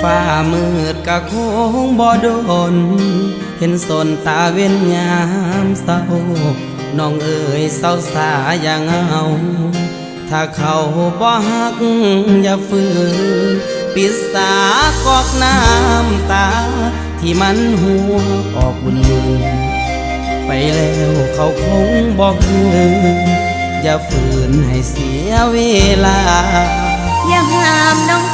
ฟ้ามืดกะคงบ่โดนเห็นสนตาเว้นยามเศร้าน้องเอ๋ยเศร้าสาอย่างเอาถ้าเขาบ่ฮักอย่าฝืนปิดสากอกน้ำตาที่มันหัวออกบุญมือไปแล้วเขาคงบอกคืนอย่าฝืนให้เสียเวลาอย่าห้ามน้อง